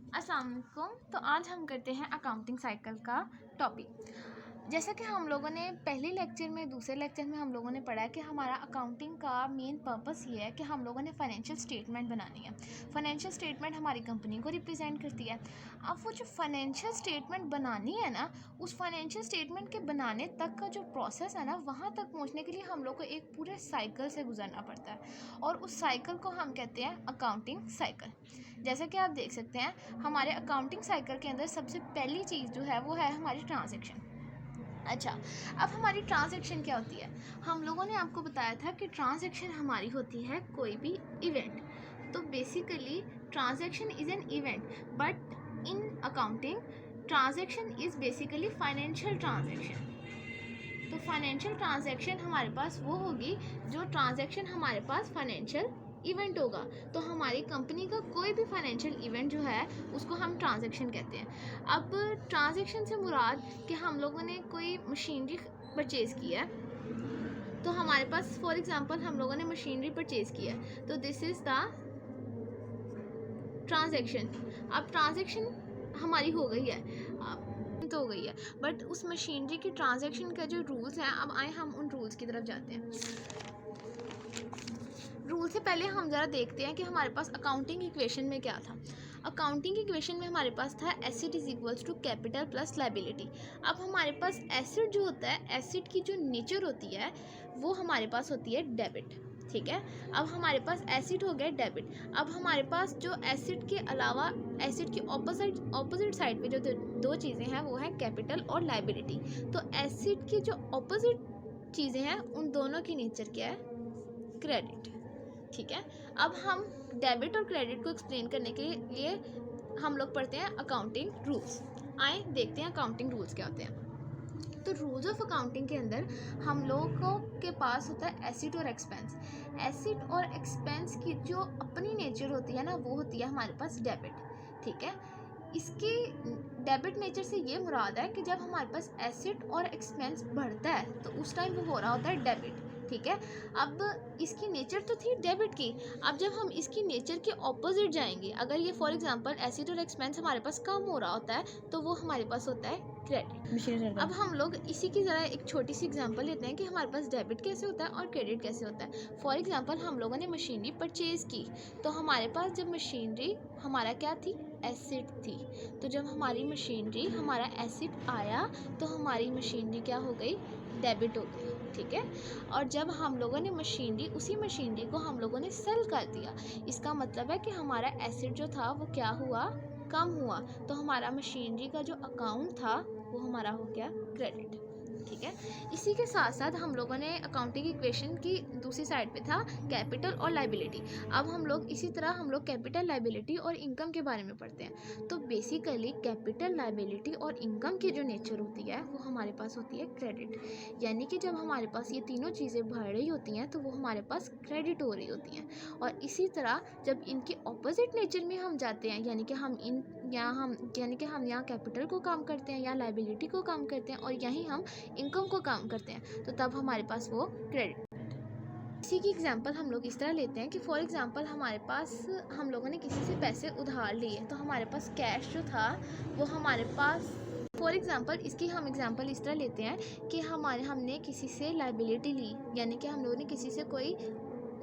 अस्सलाम वालेकुम। तो आज हम करते हैं अकाउंटिंग साइकिल का टॉपिक। जैसा कि हम लोगों ने पहले लेक्चर में दूसरे लेक्चर में हम लोगों ने पढ़ा है कि हमारा अकाउंटिंग का मेन पर्पस ये है कि हम लोगों ने फाइनेंशियल स्टेटमेंट बनानी है। फाइनेंशियल स्टेटमेंट हमारी कंपनी को रिप्रेजेंट करती है। अब वो जो फाइनेंशियल स्टेटमेंट बनानी है ना, उस फाइनेंशियल स्टेटमेंट के बनाने तक का जो प्रोसेस है ना, वहाँ तक पहुँचने के लिए हम लोग को एक पूरे साइकिल से गुजरना पड़ता है और उस साइकिल को हम कहते हैं अकाउंटिंग साइकिल। जैसा कि आप देख सकते हैं, हमारे अकाउंटिंग साइकिल के अंदर सबसे पहली चीज़ जो है वो है हमारी ट्रांजैक्शन। अच्छा, अब हमारी ट्रांजैक्शन क्या होती है? हम लोगों ने आपको बताया था कि ट्रांजैक्शन हमारी होती है कोई भी इवेंट। तो basically transaction is an event, but in accounting transaction is basically financial transaction. तो फाइनेंशियल ट्रांजैक्शन हमारे पास वो होगी जो ट्रांजैक्शन हमारे पास फाइनेंशियल इवेंट होगा। तो हमारी कंपनी का कोई भी फाइनेंशियल इवेंट जो है उसको हम ट्रांजैक्शन कहते हैं। अब ट्रांजैक्शन से मुराद कि हम लोगों ने कोई मशीनरी परचेज़ की है, तो हमारे पास फॉर एग्जांपल हम लोगों ने मशीनरी परचेज़ की है, तो दिस इज़ द ट्रांजैक्शन। अब ट्रांजैक्शन हमारी हो गई है, तो हो गई है, बट उस मशीनरी की ट्रांजैक्शन का जो रूल्स हैं, अब आए हम उन रूल्स की तरफ जाते हैं। रूल से पहले हम ज़रा देखते हैं कि हमारे पास अकाउंटिंग इक्वेशन में क्या था। अकाउंटिंग इक्वेशन में हमारे पास था asset is equals to capital plus liability. अब हमारे पास एसेट जो होता है, एसेट की जो नेचर होती है वो हमारे पास होती है डेबिट। ठीक है, अब हमारे पास एसेट हो गया डेबिट। अब हमारे पास जो एसेट के अलावा एसेट की ऑपोजिट साइड पे जो दो चीज़ें हैं वो है कैपिटल और लायबिलिटी। तो एसेट की जो ऑपोजिट चीज़ें हैं उन दोनों की नेचर क्या है? क्रेडिट। ठीक है, अब हम डेबिट और क्रेडिट को एक्सप्लेन करने के लिए हम लोग पढ़ते हैं अकाउंटिंग रूल्स। आए देखते हैं अकाउंटिंग रूल्स क्या होते हैं। तो रूल्स ऑफ अकाउंटिंग के अंदर हम लोगों के पास होता है एसेट और एक्सपेंस। एसेट और एक्सपेंस की जो अपनी नेचर होती है ना, वो होती है हमारे पास डेबिट। ठीक है, इसकी डेबिट नेचर से ये मुराद है कि जब हमारे पास एसेट और एक्सपेंस बढ़ता है तो उस टाइम वो हो रहा होता है डेबिट। ठीक है, अब इसकी नेचर तो थी डेबिट की। अब जब हम इसकी नेचर के ऑपोजिट जाएंगे, अगर ये फॉर एग्जांपल एसेट और एक्सपेंस हमारे पास कम हो रहा होता है तो वो हमारे पास होता है क्रेडिट। अब हम लोग इसी की ज़रा एक छोटी सी एग्जांपल लेते हैं कि हमारे पास डेबिट कैसे होता है और क्रेडिट कैसे होता है। फॉर एग्जांपल हम लोगों ने मशीनरी परचेज़ की, तो हमारे पास जब मशीनरी हमारा क्या थी? एसेट थी। तो जब हमारी मशीनरी हमारा एसेट आया तो हमारी मशीनरी क्या हो गई? डेबिट हो गई। ठीक है, और जब हम लोगों ने उसी मशीनरी को हम लोगों ने सेल कर दिया, इसका मतलब है कि हमारा एसेट जो था वो क्या हुआ? कम हुआ। तो हमारा मशीनरी का जो अकाउंट था वो हमारा हो गया क्रेडिट। ठीक है, इसी के साथ साथ हम लोगों ने अकाउंटिंग इक्वेशन की दूसरी साइड पे था कैपिटल और लायबिलिटी। अब हम लोग इसी तरह हम लोग कैपिटल, लायबिलिटी और इनकम के बारे में पढ़ते हैं। तो बेसिकली कैपिटल, लायबिलिटी और इनकम की जो नेचर होती है वो हमारे पास होती है क्रेडिट। यानी कि जब हमारे पास ये तीनों चीज़ें बढ़ रही होती हैं तो वो हमारे पास क्रेडिट हो रही होती हैं। और इसी तरह जब इनके ऑपोजिट नेचर में हम जाते हैं, यानी कि हम यहाँ कैपिटल को काम करते हैं या लायबिलिटी को काम करते हैं और यहीं हम इनकम को काम करते हैं, तो तब हमारे पास वो क्रेडिट। इसी की एग्जांपल हम लोग इस तरह लेते हैं कि फॉर एग्जांपल हमारे पास हम लोगों ने किसी से पैसे उधार लिए, तो हमारे पास कैश जो था वो हमारे पास फॉर एग्जांपल इसकी हम एग्जांपल इस तरह लेते हैं कि हमने किसी से लायबिलिटी ली, यानी कि हम लोगों ने किसी से कोई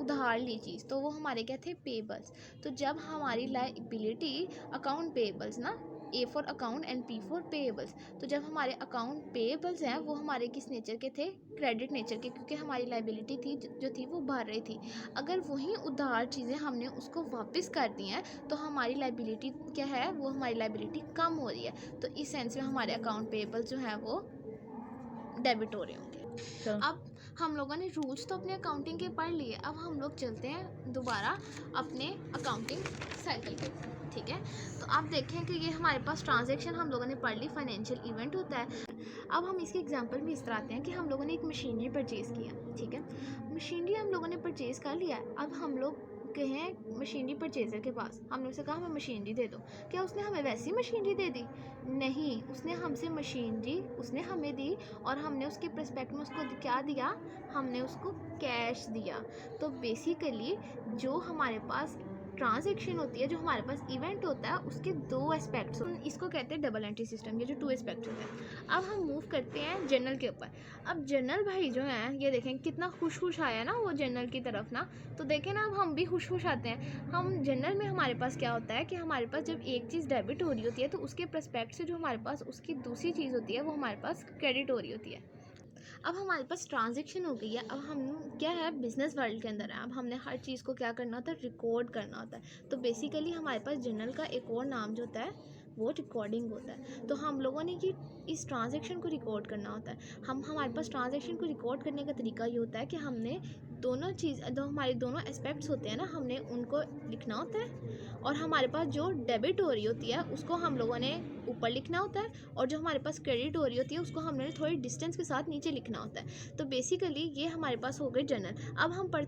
उधार ली चीज़, तो वो हमारे क्या थे? पेबल्स। तो जब हमारी लायबिलिटी अकाउंट पेबल्स ना, A for account and P for payables, तो जब हमारे अकाउंट पेएबल्स हैं वो हमारे किस नेचर के थे? क्रेडिट नेचर के, क्योंकि हमारी लायबिलिटी थी जो थी वो बढ़ रही थी। अगर वही उधार चीज़ें हमने उसको वापस कर दी हैं तो हमारी लायबिलिटी क्या है? वो हमारी लायबिलिटी कम हो रही है। तो इस सेंस में हमारे अकाउंट पेएबल्स जो हैं वो डेबिट हो रहे होंगे। अब हम लोगों ने रूल्स तो अपने अकाउंटिंग के पढ़ लिए, अब हम लोग चलते हैं दोबारा अपने अकाउंटिंग साइकिल के ऊपर। ठीक है, तो आप देखें कि ये हमारे पास ट्रांजैक्शन हम लोगों ने पढ़ ली, फाइनेंशियल इवेंट होता है। अब हम इसके एग्जांपल भी इस तरह आते हैं कि हम लोगों ने एक मशीनरी परचेज़ किया। ठीक है, मशीनरी हम लोगों ने परचेज़ कर लिया। अब हम लोग कहें मशीनरी परचेज़र के पास, हमने उससे कहा हमें मशीनरी दे दो। क्या उसने हमें वैसी मशीनरी दे दी? नहीं, उसने हमसे मशीनरी उसने हमें दी और हमने उसके प्रोस्पेक्ट में उसको क्या दिया? हमने उसको कैश दिया। तो बेसिकली जो हमारे पास ट्रांजैक्शन होती है, जो हमारे पास इवेंट होता है, उसके दो एस्पेक्ट्स होते हैं। इसको कहते हैं डबल एंट्री सिस्टम, ये जो टू एस्पेक्ट्स होते हैं। अब हम मूव करते हैं जर्नल के ऊपर। अब जर्नल भाई जो है, ये देखें कितना खुश खुश आया ना वो जर्नल की तरफ ना, तो देखें ना अब हम भी खुश खुश आते हैं। हम जर्नल में हमारे पास क्या होता है कि हमारे पास जब एक चीज़ डेबिट हो रही होती है, तो उसके प्रस्पेक्ट से जो हमारे पास उसकी दूसरी चीज़ होती है वो हमारे पास क्रेडिट हो रही होती है। अब हमारे पास ट्रांजैक्शन हो गई है। अब हम क्या है, बिजनेस वर्ल्ड के अंदर है। अब हमने हर चीज़ को क्या करना होता है, रिकॉर्ड करना होता है। तो बेसिकली हमारे पास जर्नल का एक और नाम जो होता है वो रिकॉर्डिंग होता है। तो हम लोगों ने ये इस ट्रांजैक्शन को रिकॉर्ड करना होता है। हमारे पास ट्रांजैक्शन को रिकॉर्ड करने का तरीका ये होता है कि हमने दोनों चीज़, जो हमारे दोनों एस्पेक्ट्स होते हैं ना, हमने उनको लिखना होता है। और हमारे पास जो डेबिट हो रही होती है उसको हम लोगों ने ऊपर लिखना होता है, और जो हमारे पास क्रेडिट हो रही होती है उसको हमने थोड़ी डिस्टेंस के साथ नीचे लिखना होता है। तो बेसिकली ये हमारे पास हो गई जर्नल।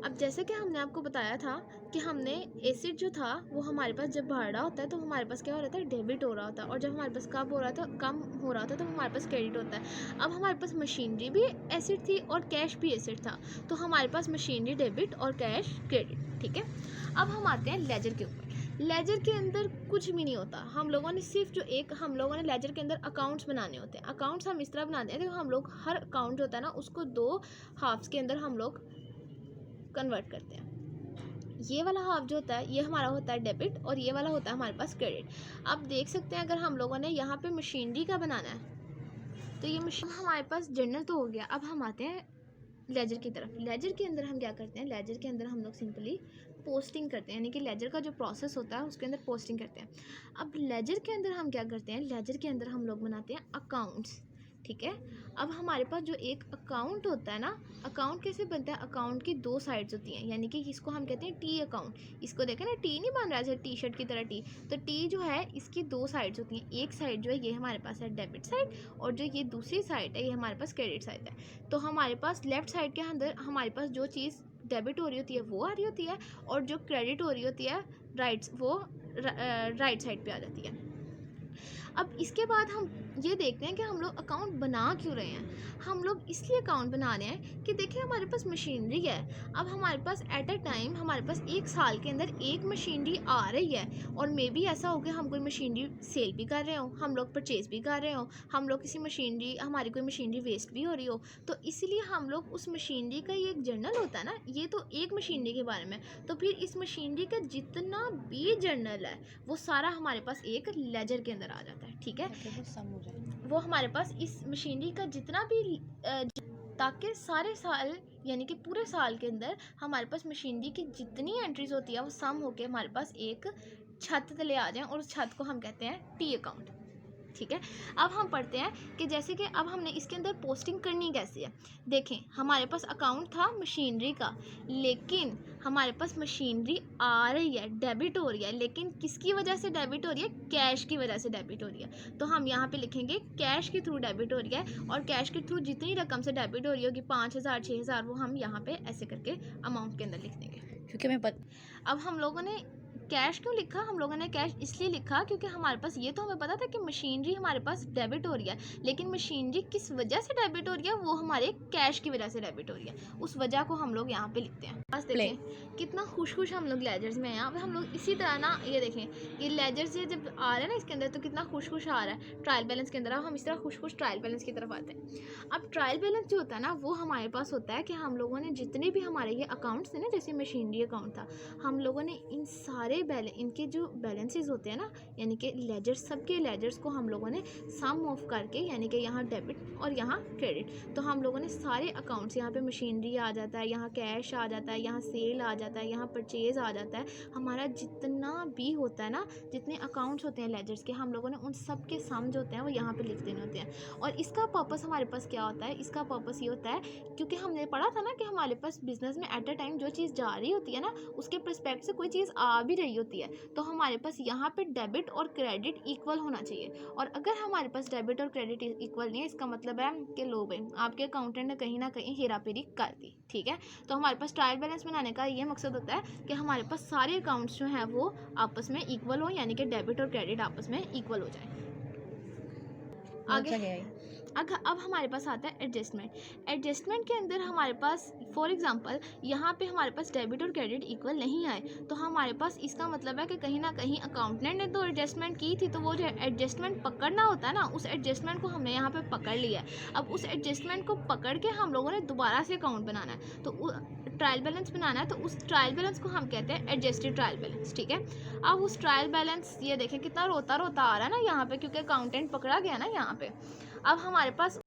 अब जैसे कि हमने आपको बताया था कि हमने एसिड जो था वो हमारे पास जब बढ़ रहा होता है तो हमारे पास क्या हो रहा था, डेबिट हो रहा होता है। और जब हमारे पास कम हो रहा था तो हमारे पास क्रेडिट होता है। अब हमारे पास मशीनरी भी एसिड थी और कैश भी एसिड था, तो हमारे पास मशीनरी डेबिट और कैश क्रेडिट। ठीक है, अब हम आते हैं लेजर के ऊपर। लेजर के अंदर कुछ भी नहीं होता। हम लोगों ने सिर्फ हम लोगों ने लेजर के अंदर अकाउंट्स बनाने होते हैं। अकाउंट्स हम इस तरह बनाते हैं कि हम लोग हर अकाउंट जो होता है ना उसको दो हाफ्स के अंदर हम लोग कन्वर्ट करते हैं। ये वाला हाफ जो होता है ये हमारा होता है डेबिट, और ये वाला होता है हमारे पास क्रेडिट। अब देख सकते हैं अगर हम लोगों ने यहाँ पे मशीनरी का बनाना है तो ये मशीन हमारे पास जर्नल तो हो गया। अब हम आते हैं लेजर की तरफ। लेजर के अंदर हम क्या करते हैं, लेजर के अंदर हम लोग सिंपली पोस्टिंग करते हैं, यानी कि लेजर का जो प्रोसेस होता है उसके अंदर पोस्टिंग करते हैं। अब लेजर के अंदर हम क्या करते हैं, लेजर के अंदर हम लोग बनाते हैं अकाउंट्स। ठीक है, अब हमारे पास जो एक अकाउंट होता है ना, अकाउंट कैसे बनता है, अकाउंट की दो साइड्स होती हैं, यानी कि इसको हम कहते हैं टी अकाउंट। इसको देखें ना, टी नहीं बन रहा है टी शर्ट की तरह टी, तो टी जो है इसकी दो साइड्स होती हैं। एक साइड जो है ये हमारे पास है डेबिट साइड, और जो ये दूसरी साइड है ये हमारे पास क्रेडिट साइड है। तो हमारे पास लेफ्ट साइड के अंदर हमारे पास जो चीज़ डेबिट हो रही होती है वो आ रही होती है, और जो क्रेडिट हो रही होती है राइट साइड पे आ जाती है। अब इसके बाद हम ये देखते हैं कि हम लोग अकाउंट बना क्यों रहे हैं। हम लोग इसलिए अकाउंट बना रहे हैं कि देखिए हमारे पास मशीनरी है। अब हमारे पास एट अ टाइम हमारे पास एक साल के अंदर एक मशीनरी आ रही है, और मे बी ऐसा हो कि हम कोई मशीनरी सेल भी कर रहे हो, हम लोग परचेज भी कर रहे हो, हम लोग हमारी कोई मशीनरी वेस्ट भी हो रही हो। तो इसलिए हम लोग उस मशीनरी का ये एक जर्नल होता है ना, ये तो एक मशीनरी के बारे में, तो फिर इस मशीनरी का जितना भी जर्नल है वो सारा हमारे पास एक लेजर के अंदर आ जाता है। ठीक है, वो हमारे पास इस मशीनरी का जितना भी ताकि सारे साल यानी कि पूरे साल के अंदर हमारे पास मशीनरी की जितनी एंट्रीज होती है वो सम होके हमारे पास एक छत तले आ जाएं, और उस छत को हम कहते हैं टी अकाउंट। ठीक है, अब हम पढ़ते हैं कि जैसे कि अब हमने इसके अंदर पोस्टिंग करनी कैसे है। देखें हमारे पास अकाउंट था मशीनरी का, लेकिन हमारे पास मशीनरी आ रही है, डेबिट हो रही है, लेकिन किसकी वजह से डेबिट हो रही है, कैश की वजह से डेबिट हो रही है। तो हम यहाँ पे लिखेंगे कैश के थ्रू डेबिट हो रही है, और कैश के थ्रू जितनी रकम से डेबिट हो रही होगी 5,000 6,000, वो हम यहाँ पे ऐसे करके अमाउंट के अंदर लिख देंगे। क्योंकि अब हम लोगों ने कैश क्यों लिखा, हम लोगों ने कैश इसलिए लिखा क्योंकि हमारे पास ये तो हमें पता था कि मशीनरी हमारे पास डेबिट हो रही है, लेकिन मशीनरी किस वजह से डेबिट हो रही है, वो हमारे कैश की वजह से डेबिट हो रही है। उस वजह को हम लोग यहाँ पे लिखते हैं। बस देखें कितना खुश खुश हम लोग लेजर्स में हैं। यहाँ पे हम लोग इसी तरह ना, ये देखें ये लेजर से जब आ रहा है ना इसके अंदर, तो कितना खुश खुश आ रहा है ट्रायल बैलेंस के अंदर। अब हम इस तरह खुश खुश ट्रायल बैलेंस की तरफ आते हैं। अब ट्रायल बैलेंस जो होता है ना वो हमारे पास होता है कि हम लोगों ने जितने भी हमारे ये अकाउंट्स थे ना, जैसे मशीनरी अकाउंट था, हम लोगों ने इन सारे इनके जो बैलेंसेस होते हैं ना, यानी कि लेजर्स, सबके लेजर्स को हम लोगों ने सम ऑफ करके, यानी कि यहाँ डेबिट और यहाँ क्रेडिट, तो हम लोगों ने सारे अकाउंट्स, यहाँ पे मशीनरी आ जाता है, यहाँ कैश आ जाता है, यहाँ सेल आ जाता है, यहाँ परचेज आ जाता है, हमारा जितना भी होता है ना, जितने अकाउंट्स होते हैं लेजर्स के, हम लोगों ने उन सब के सम जो होते हैं वो यहाँ पे लिख देने होते हैं। और इसका पर्पस हमारे पास क्या होता है, इसका पर्पस ये होता है क्योंकि हमने पढ़ा था ना कि हमारे पास बिजनेस में एट अ टाइम जो चीज़ जा रही होती है ना, उसके परस्पेक्ट से कोई चीज़ आ भी रही होती है, तो हमारे पास यहाँ पे डेबिट और क्रेडिट इक्वल होना चाहिए। और अगर हमारे पास डेबिट और क्रेडिट इक्वल नहीं है, इसका मतलब है कि लो भाई आपके अकाउंटेंट ने कहीं ना कहीं हेराफेरी कर दी। ठीक है, तो हमारे पास ट्रायल बैलेंस बनाने का ये मकसद होता है कि हमारे पास सारे अकाउंट्स जो हैं वो आपस में इक्वल हो, यानी कि डेबिट और क्रेडिट आपस में इक्वल हो जाए। अब हमारे पास आता है एडजस्टमेंट। एडजस्टमेंट के अंदर हमारे पास फॉर एग्जांपल यहाँ पे हमारे पास डेबिट और क्रेडिट इक्वल नहीं आए, तो हमारे पास इसका मतलब है कि कहीं ना कहीं अकाउंटेंट ने तो एडजस्टमेंट की थी, तो वो जो एडजस्टमेंट पकड़ना होता है ना, उस एडजस्टमेंट को हमने यहाँ पे पकड़ लिया है। अब उस एडजस्टमेंट को पकड़ के हम लोगों ने दोबारा से अकाउंट बनाना है, तो ट्रायल बैलेंस बनाना है, तो उस ट्रायल बैलेंस को हम कहते हैं एडजस्टेड ट्रायल बैलेंस। ठीक है, अब उस ट्रायल बैलेंस, ये देखें कितना रोता रोता आ रहा है ना यहाँ पे, क्योंकि अकाउंटेंट पकड़ा गया ना यहाँ पे। अब हमारे पास